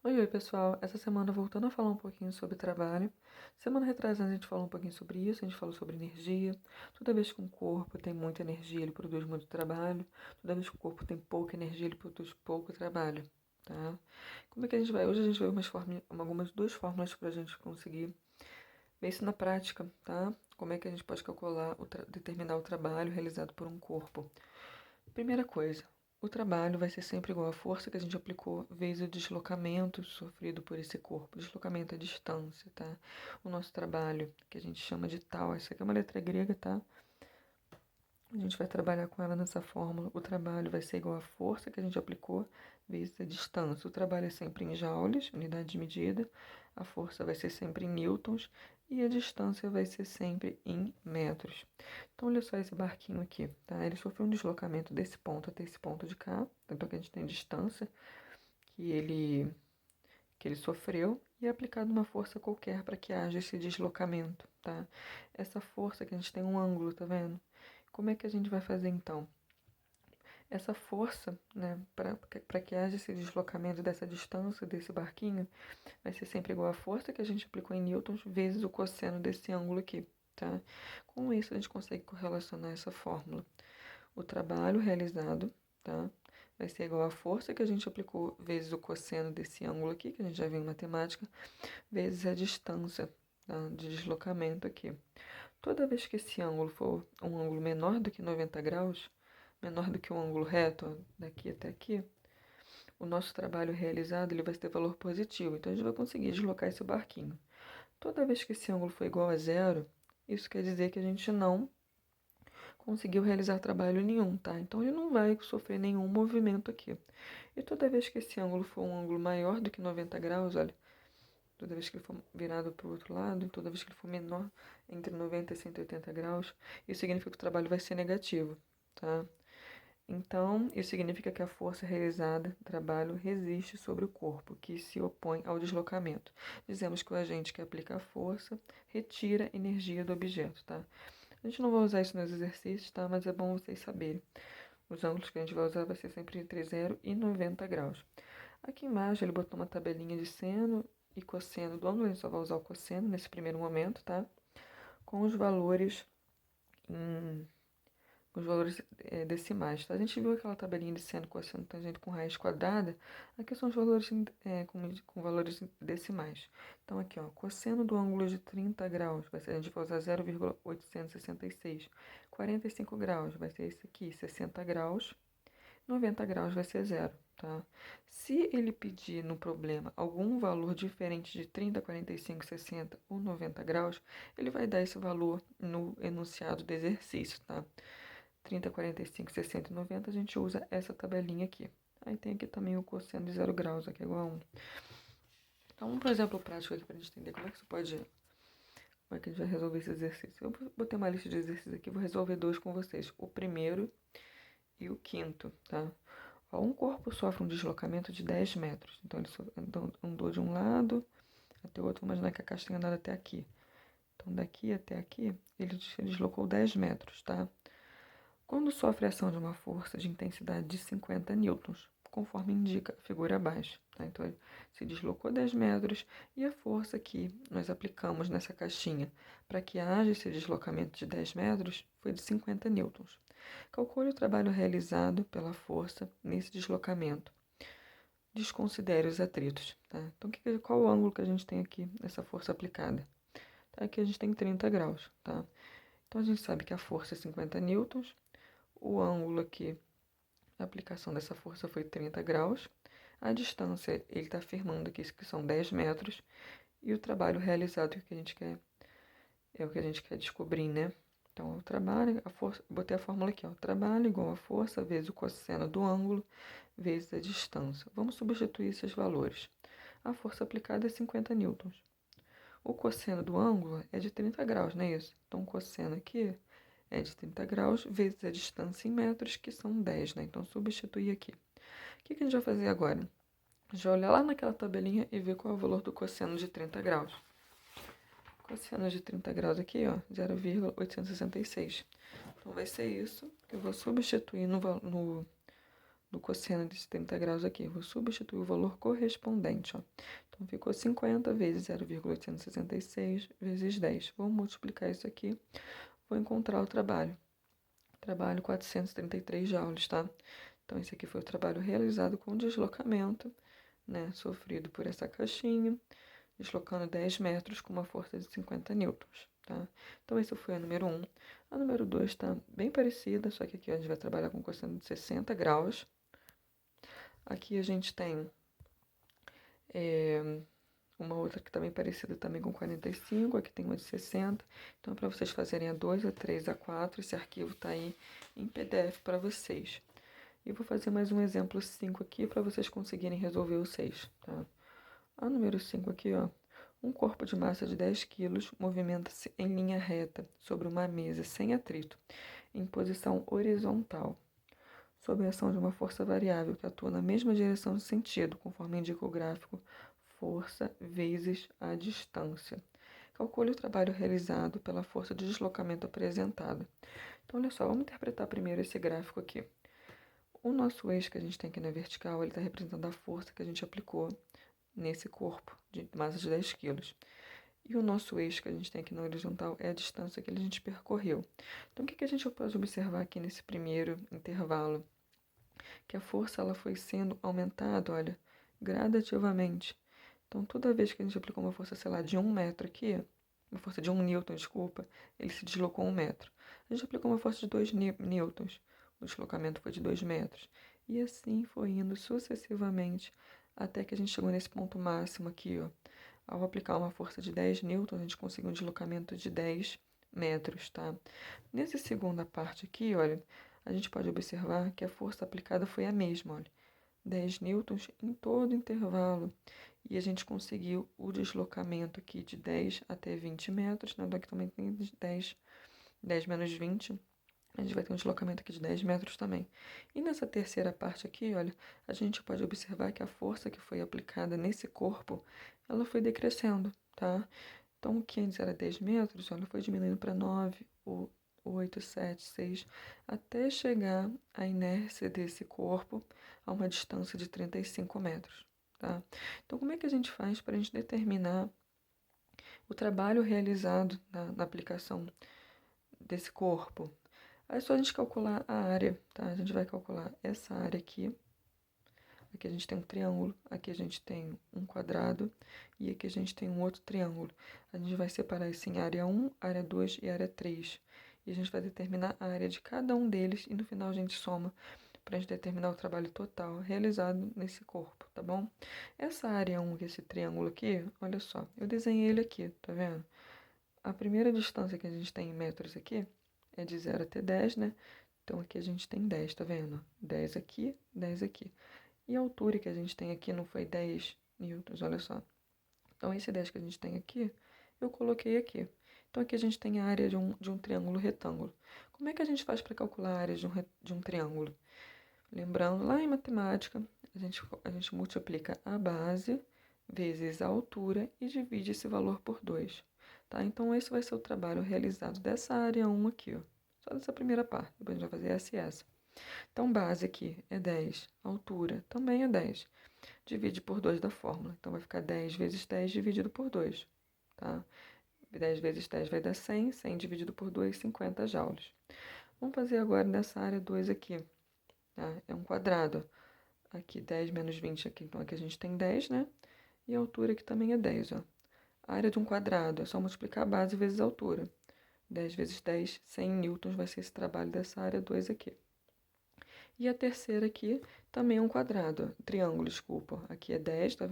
Oi, pessoal. Essa semana voltando a falar um pouquinho sobre trabalho. Semana retrasada a gente falou um pouquinho sobre isso, a gente falou sobre energia. Toda vez que um corpo tem muita energia, ele produz muito trabalho. Toda vez que o corpo tem pouca energia, ele produz pouco trabalho, tá? Como é que a gente vai? Hoje a gente vai ver algumas duas fórmulas para a gente conseguir ver isso na prática, tá? Como é que a gente pode calcular, determinar o trabalho realizado por um corpo. Primeira coisa, o trabalho vai ser sempre igual à força que a gente aplicou vezes o deslocamento sofrido por esse corpo. Deslocamento é distância, tá? O nosso trabalho, que a gente chama de tal, essa aqui é uma letra grega, tá? A gente vai trabalhar com ela nessa fórmula. O trabalho vai ser igual à força que a gente aplicou vezes a distância. O trabalho é sempre em joules, unidade de medida. A força vai ser sempre em newtons e a distância vai ser sempre em metros. Então, olha só esse barquinho aqui, tá? Ele sofreu um deslocamento desse ponto até esse ponto de cá. Tanto que a gente tem distância que ele sofreu e é aplicado uma força qualquer para que haja esse deslocamento, tá? Essa força que a gente tem um ângulo, tá vendo? Como é que a gente vai fazer então? Essa força, né, para que haja esse deslocamento dessa distância desse barquinho, vai ser sempre igual à força que a gente aplicou em newtons vezes o cosseno desse ângulo aqui, tá? Com isso, a gente consegue correlacionar essa fórmula. O trabalho realizado, tá, vai ser igual à força que a gente aplicou vezes o cosseno desse ângulo aqui, que a gente já viu em matemática, vezes a distância, tá, de deslocamento aqui. Toda vez que esse ângulo for um ângulo menor do que 90 graus, menor do que o ângulo reto, ó, daqui até aqui, o nosso trabalho realizado ele vai ter valor positivo. Então, a gente vai conseguir deslocar esse barquinho. Toda vez que esse ângulo for igual a zero, isso quer dizer que a gente não conseguiu realizar trabalho nenhum, tá? Então, ele não vai sofrer nenhum movimento aqui. E toda vez que esse ângulo for um ângulo maior do que 90 graus, olha, toda vez que ele for virado para o outro lado, toda vez que ele for menor entre 90 e 180 graus, isso significa que o trabalho vai ser negativo, tá? Então, isso significa que a força realizada, trabalho, resiste sobre o corpo, que se opõe ao deslocamento. Dizemos que o agente que aplica a força retira energia do objeto, tá? A gente não vai usar isso nos exercícios, tá? Mas é bom vocês saberem. Os ângulos que a gente vai usar vai ser sempre entre 0 e 90 graus. Aqui embaixo ele botou uma tabelinha de seno e cosseno do ângulo, a gente só vai usar o cosseno nesse primeiro momento, tá? Com os valores em os valores decimais, tá? A gente viu aquela tabelinha de seno, cosseno, tangente com raiz quadrada. Aqui são os valores com valores decimais. Então, aqui, ó, cosseno do ângulo de 30 graus, vai ser, a gente vai usar 0,866. 45 graus, vai ser esse aqui, 60 graus. 90 graus vai ser zero, tá? Se ele pedir no problema algum valor diferente de 30, 45, 60 ou 90 graus, ele vai dar esse valor no enunciado do exercício, tá? 30, 45, 60 e 90, a gente usa essa tabelinha aqui. Aí tem aqui também o cosseno de 0 graus, aqui é igual a 1. Então, vamos para um exemplo prático aqui para a gente entender como é que você pode, como é que a gente vai resolver esse exercício. Eu botei uma lista de exercícios aqui, vou resolver dois com vocês, o primeiro e o quinto, tá? Ó, um corpo sofre um deslocamento de 10 metros, então ele andou de um lado até o outro, vamos imaginar que a caixa tenha andado até aqui. Então, daqui até aqui, ele deslocou 10 metros, tá? Quando sofre a ação de uma força de intensidade de 50 newtons, conforme indica a figura abaixo. Tá? Então, ele se deslocou 10 metros e a força que nós aplicamos nessa caixinha para que haja esse deslocamento de 10 metros foi de 50 newtons. Calcule o trabalho realizado pela força nesse deslocamento. Desconsidere os atritos. Tá? Então, qual o ângulo que a gente tem aqui nessa força aplicada? Tá? Aqui a gente tem 30 graus. Tá? Então, a gente sabe que a força é 50 newtons. O ângulo aqui, a aplicação dessa força foi 30 graus. A distância, ele está afirmando aqui que são 10 metros. E o trabalho realizado, que a gente quer, é o que a gente quer descobrir, né? Então, o trabalho, a força, botei a fórmula aqui, ó. Trabalho igual a força vezes o cosseno do ângulo vezes a distância. Vamos substituir esses valores. A força aplicada é 50 newtons. O cosseno do ângulo é de 30 graus, não é isso? Então, o cosseno aqui é de 30 graus vezes a distância em metros, que são 10, né? Então, substituir aqui. O que a gente vai fazer agora? Já olhar lá naquela tabelinha e ver qual é o valor do cosseno de 30 graus. Cosseno de 30 graus aqui, ó, 0,866. Então, vai ser isso. Eu vou substituir do cosseno de 30 graus aqui. Vou substituir o valor correspondente, ó. Então, ficou 50 vezes 0,866 vezes 10. Vou multiplicar isso aqui, vou encontrar o trabalho. Trabalho 433 joules, tá? Então, esse aqui foi o trabalho realizado com deslocamento, né, sofrido por essa caixinha, deslocando 10 metros com uma força de 50 newtons, tá? Então, esse foi a número 1. A número 2 está bem parecida, só que aqui a gente vai trabalhar com cosseno de 60 graus. Aqui a gente tem uma outra que também parecida também com 45, aqui tem uma de 60. Então, para vocês fazerem a 2, a 3, a 4, esse arquivo está aí em PDF para vocês. E vou fazer mais um exemplo 5 aqui para vocês conseguirem resolver o 6, tá? A número 5 aqui, ó. Um corpo de massa de 10 kg movimenta-se em linha reta sobre uma mesa sem atrito, em posição horizontal, sob a ação de uma força variável que atua na mesma direção de sentido, conforme indica o gráfico, força vezes a distância. Calcule o trabalho realizado pela força de deslocamento apresentada. Então, olha só, vamos interpretar primeiro esse gráfico aqui. O nosso eixo que a gente tem aqui na vertical, ele está representando a força que a gente aplicou nesse corpo de massa de 10 kg. E o nosso eixo que a gente tem aqui na horizontal é a distância que a gente percorreu. Então, o que a gente pode observar aqui nesse primeiro intervalo? Que a força ela foi sendo aumentada, olha, gradativamente. Então, toda vez que a gente aplicou uma força, sei lá, de 1 metro aqui, uma força de 1 newton, desculpa, ele se deslocou 1 metro. A gente aplicou uma força de 2 newtons, o deslocamento foi de 2 metros. E assim foi indo sucessivamente até que a gente chegou nesse ponto máximo aqui, ó. Ao aplicar uma força de 10 newtons, a gente conseguiu um deslocamento de 10 metros, tá? Nessa segunda parte aqui, olha, a gente pode observar que a força aplicada foi a mesma, olha, 10 newtons em todo o intervalo. E a gente conseguiu o deslocamento aqui de 10 até 20 metros, né? Aqui também tem 10 menos 20, a gente vai ter um deslocamento aqui de 10 metros também. E nessa terceira parte aqui, olha, a gente pode observar que a força que foi aplicada nesse corpo, ela foi decrescendo, tá? Então, o que antes era 10 metros, olha, foi diminuindo para 9, 8, 7, 6, até chegar a inércia desse corpo a uma distância de 35 metros, tá? Então, como é que a gente faz para a gente determinar o trabalho realizado na aplicação desse corpo? Aí é só a gente calcular a área, tá? A gente vai calcular essa área aqui. Aqui a gente tem um triângulo, aqui a gente tem um quadrado e aqui a gente tem um outro triângulo. A gente vai separar isso em área 1, área 2 e área 3. E a gente vai determinar a área de cada um deles e no final a gente soma para a gente determinar o trabalho total realizado nesse corpo, tá bom? Essa área 1, que é esse triângulo aqui, olha só, eu desenhei ele aqui, tá vendo? A primeira distância que a gente tem em metros aqui é de 0 até 10, né? Então, aqui a gente tem 10, tá vendo? 10 aqui, 10 aqui. E a altura que a gente tem aqui não foi 10 newtons, olha só. Então, esse 10 que a gente tem aqui, eu coloquei aqui. Então, aqui a gente tem a área de um triângulo retângulo. Como é que a gente faz para calcular a área de um triângulo? Lembrando, lá em matemática, a gente multiplica a base vezes a altura e divide esse valor por 2. Tá? Então, esse vai ser o trabalho realizado dessa área 1 aqui, ó. Só dessa primeira parte. Depois a gente vai fazer essa e essa. Então, base aqui é 10. Altura também é 10. Divide por 2 da fórmula. Então, vai ficar 10 vezes 10 dividido por 2. Tá? 10 vezes 10 vai dar 100. 100 dividido por 2, 50 joules. Vamos fazer agora nessa área 2 aqui. Tá? É um quadrado. Aqui 10 menos 20 aqui. Então, aqui a gente tem 10, né? E a altura aqui também é 10, ó. A área de um quadrado é só multiplicar a base vezes a altura. 10 vezes 10, 100 newtons vai ser esse trabalho dessa área 2 aqui. E a terceira aqui também é um quadrado, triângulo, desculpa. Aqui é 10, tá vendo?